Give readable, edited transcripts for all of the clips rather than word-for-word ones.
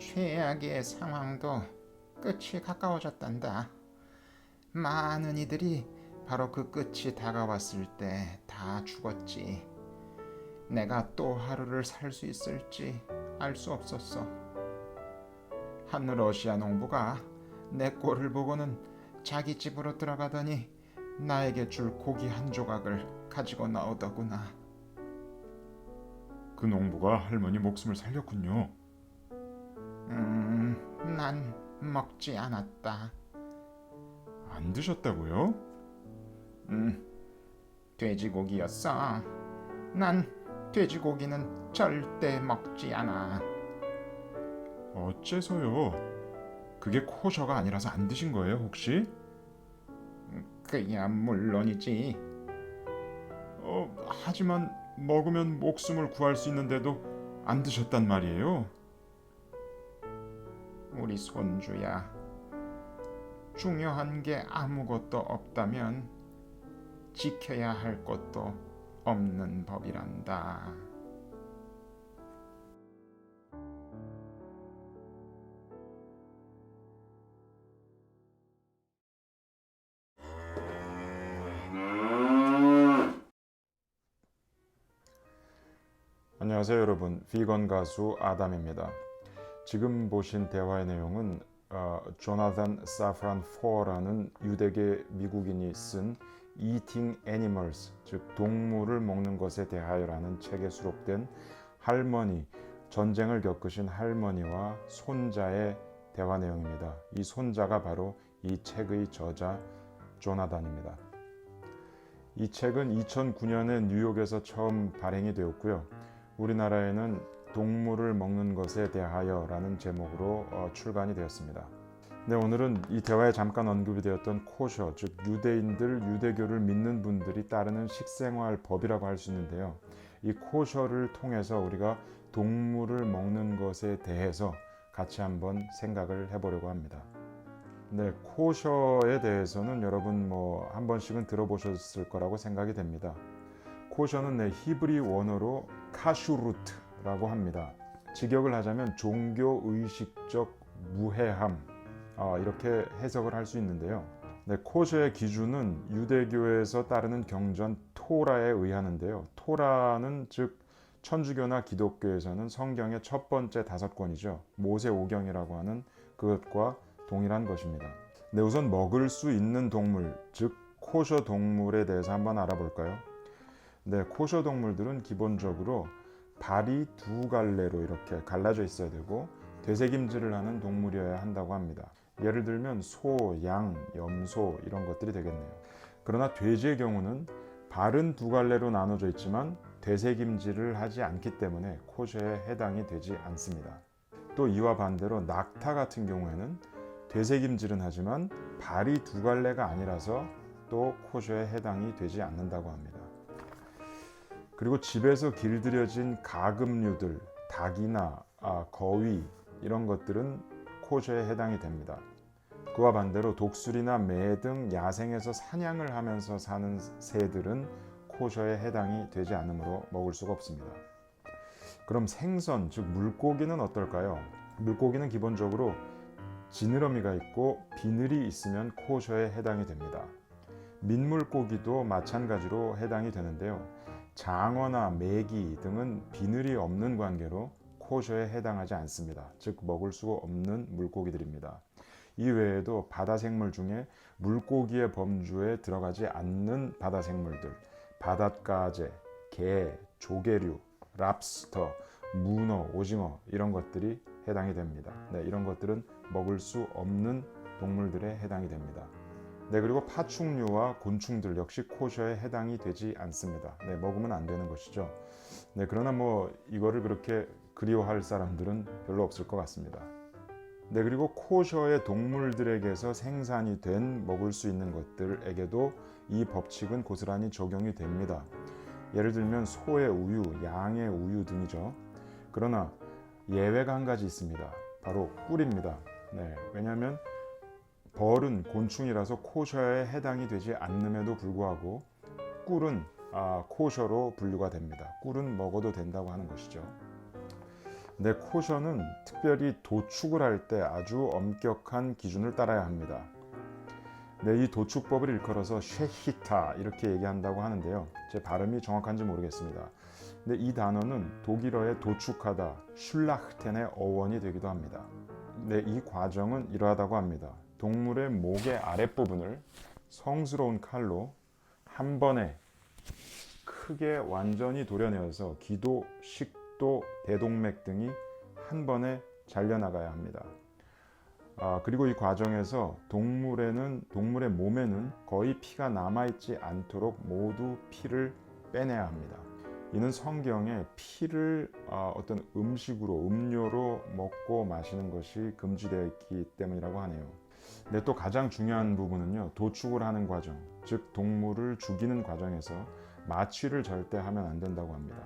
최악의 상황도 끝이 가까워졌단다. 많은 이들이 바로 그 끝이 다가왔을 때 다 죽었지. 내가 또 하루를 살 수 있을지 알 수 없었어. 한 러시아 농부가 내 꼴을 보고는 자기 집으로 들어가더니 나에게 줄 고기 한 조각을 가지고 나오더구나. 그 농부가 할머니 목숨을 살렸군요. 난 먹지 않았다. 안 드셨다고요? 돼지고기였어. 난 돼지고기는 절대 먹지 않아. 어째서요? 그게 코셔가 아니라서 안 드신 거예요, 혹시? 그야 물론이지. 하지만 먹으면 목숨을 구할 수 있는데도 안 드셨단 말이에요? 우리 손주야. 중요한 게 아무것도 없다면 지켜야 할 것도 없는 법이란다. 안녕하세요 여러분, 비건 가수 아담입니다. 지금 보신 대화의 내용은 조나단 사프란 포라는 유대계 미국인이 쓴 Eating Animals, 즉 동물을 먹는 것에 대하여라는 책에 수록된 할머니, 전쟁을 겪으신 할머니와 손자의 대화 내용입니다. 이 손자가 바로 이 책의 저자 조나단입니다. 이 책은 2009년에 뉴욕에서 처음 발행이 되었고요. 우리나라에는 동물을 먹는 것에 대하여라는 제목으로 출간이 되었습니다. 네, 오늘은 이 대화에 잠깐 언급이 되었던 코셔, 즉 유대인들, 유대교를 믿는 분들이 따르는 식생활 법이라고 할 수 있는데요. 이 코셔를 통해서 우리가 동물을 먹는 것에 대해서 같이 한번 생각을 해보려고 합니다. 네, 코셔에 대해서는 여러분 한 번씩은 들어보셨을 거라고 생각이 됩니다. 코셔는 히브리 원어로 카슈루트라고 합니다. 직역을 하자면 종교의식적 무해함, 이렇게 해석을 할 수 있는데요. 네, 코셔의 기준은 유대교에서 따르는 경전 토라에 의하는데요. 토라는 즉 천주교나 기독교에서는 성경의 첫 번째 5권이죠. 모세오경이라고 하는 그것과 동일한 것입니다. 네, 우선 먹을 수 있는 동물, 즉 코셔 동물에 대해서 한번 알아볼까요? 네, 코셔 동물들은 기본적으로 발이 2갈래로 이렇게 갈라져 있어야 되고 되새김질을 하는 동물이어야 한다고 합니다. 예를 들면 소, 양, 염소 이런 것들이 되겠네요. 그러나 돼지의 경우는 발은 2갈래로 나눠져 있지만 되새김질을 하지 않기 때문에 코셔에 해당이 되지 않습니다. 또 이와 반대로 낙타 같은 경우에는 되새김질은 하지만 발이 2갈래가 아니라서 또 코셔에 해당이 되지 않는다고 합니다. 그리고 집에서 길들여진 가금류들, 닭이나 거위 이런 것들은 코셔에 해당이 됩니다. 그와 반대로 독수리나 매 등 야생에서 사냥을 하면서 사는 새들은 코셔에 해당이 되지 않으므로 먹을 수가 없습니다. 그럼 생선, 즉 물고기는 어떨까요? 물고기는 기본적으로 지느러미가 있고 비늘이 있으면 코셔에 해당이 됩니다. 민물고기도 마찬가지로 해당이 되는데요. 장어나 메기 등은 비늘이 없는 관계로 코셔에 해당하지 않습니다. 즉 먹을 수가 없는 물고기들입니다. 이 외에도 바다생물 중에 물고기의 범주에 들어가지 않는 바다생물들, 바닷가재, 게, 조개류, 랍스터, 문어, 오징어 이런 것들이 해당이 됩니다. 네, 이런 것들은 먹을 수 없는 동물들에 해당이 됩니다. 네, 그리고 파충류와 곤충들 역시 코셔에 해당이 되지 않습니다. 네, 먹으면 안 되는 것이죠. 네, 그러나 이거를 그렇게 그리워할 사람들은 별로 없을 것 같습니다. 네, 그리고 코셔의 동물들에게서 생산이 된 먹을 수 있는 것들에게도 이 법칙은 고스란히 적용이 됩니다. 예를 들면 소의 우유, 양의 우유 등이죠. 그러나 예외가 한 가지 있습니다. 바로 꿀입니다. 네, 왜냐하면 벌은 곤충이라서 코셔에 해당이 되지 않음에도 불구하고 꿀은 코셔로 분류가 됩니다. 꿀은 먹어도 된다고 하는 것이죠. 네, 코셔는 특별히 도축을 할 때 아주 엄격한 기준을 따라야 합니다. 네, 이 도축법을 일컬어서 쉐히타 이렇게 얘기한다고 하는데요. 제 발음이 정확한지 모르겠습니다. 근데 이 단어는 독일어의 도축하다, 슐라흐텐의 어원이 되기도 합니다. 네, 이 과정은 이러하다고 합니다. 동물의 목의 아랫부분을 성스러운 칼로 한 번에 크게 완전히 도려내어서 기도, 식도, 대동맥 등이 한 번에 잘려나가야 합니다. 그리고 이 과정에서 동물의 몸에는 거의 피가 남아있지 않도록 모두 피를 빼내야 합니다. 이는 성경에 피를 어떤 음식으로, 음료로 먹고 마시는 것이 금지되어 있기 때문이라고 하네요. 근데 또 가장 중요한 부분은요, 도축을 하는 과정, 즉 동물을 죽이는 과정에서 마취를 절대 하면 안 된다고 합니다.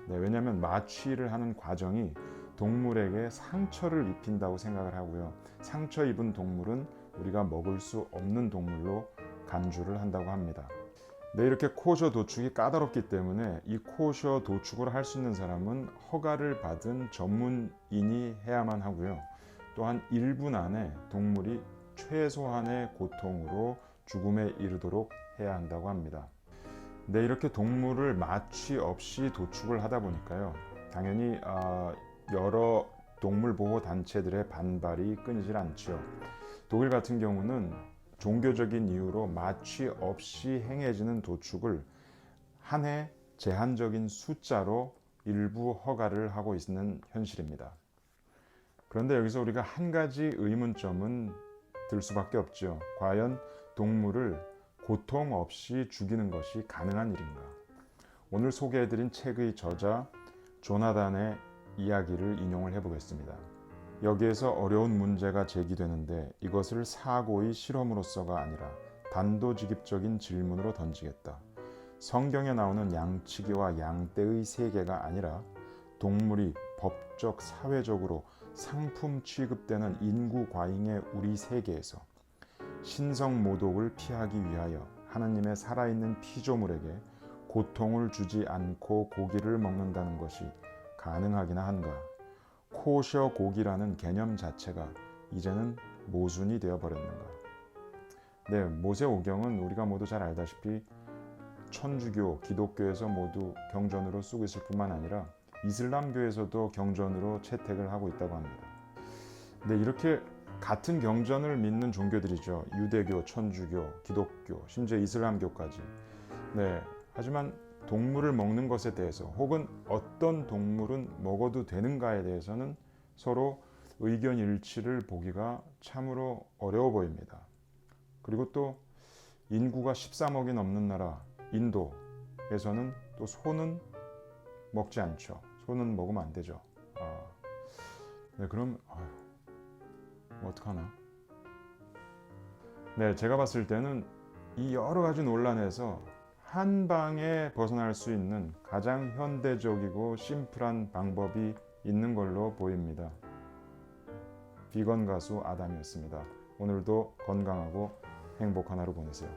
네, 왜냐하면 마취를 하는 과정이 동물에게 상처를 입힌다고 생각을 하고요. 상처 입은 동물은 우리가 먹을 수 없는 동물로 간주를 한다고 합니다. 네, 이렇게 코셔 도축이 까다롭기 때문에 이 코셔 도축을 할 수 있는 사람은 허가를 받은 전문인이 해야만 하고요. 또한 1분 안에 동물이 최소한의 고통으로 죽음에 이르도록 해야 한다고 합니다. 네, 이렇게 동물을 마취 없이 도축을 하다 보니까요. 당연히 여러 동물 보호 단체들의 반발이 끊이질 않죠. 독일 같은 경우는 종교적인 이유로 마취 없이 행해지는 도축을 한 해 제한적인 숫자로 일부 허가를 하고 있는 현실입니다. 그런데 여기서 우리가 한 가지 의문점은 들 수밖에 없죠. 과연 동물을 고통 없이 죽이는 것이 가능한 일인가? 오늘 소개해드린 책의 저자 조나단의 이야기를 인용을 해보겠습니다. 여기에서 어려운 문제가 제기되는데 이것을 사고의 실험으로서가 아니라 단도직입적인 질문으로 던지겠다. 성경에 나오는 양치기와 양떼의 세계가 아니라 동물이 법적, 사회적으로 상품 취급되는 인구 과잉의 우리 세계에서 신성 모독을 피하기 위하여 하나님의 살아있는 피조물에게 고통을 주지 않고 고기를 먹는다는 것이 가능하기나 한가? 코셔 고기라는 개념 자체가 이제는 모순이 되어 버렸는가? 네, 모세오경은 우리가 모두 잘 알다시피 천주교, 기독교에서 모두 경전으로 쓰고 있을 뿐만 아니라 이슬람교에서도 경전으로 채택을 하고 있다고 합니다. 네, 이렇게 같은 경전을 믿는 종교들이죠. 유대교, 천주교, 기독교, 심지어 이슬람교까지. 네, 하지만 동물을 먹는 것에 대해서 혹은 어떤 동물은 먹어도 되는가에 대해서는 서로 의견 일치를 보기가 참으로 어려워 보입니다. 그리고 또 인구가 13억이 넘는 나라 인도에서는 또 소는 먹지 않죠. 소는 먹으면 안 되죠. 네, 그럼 어떡하나? 네, 제가 봤을 때는 이 여러 가지 논란에서 한 방에 벗어날 수 있는 가장 현대적이고 심플한 방법이 있는 걸로 보입니다. 비건 가수 아담이었습니다. 오늘도 건강하고 행복한 하루 보내세요.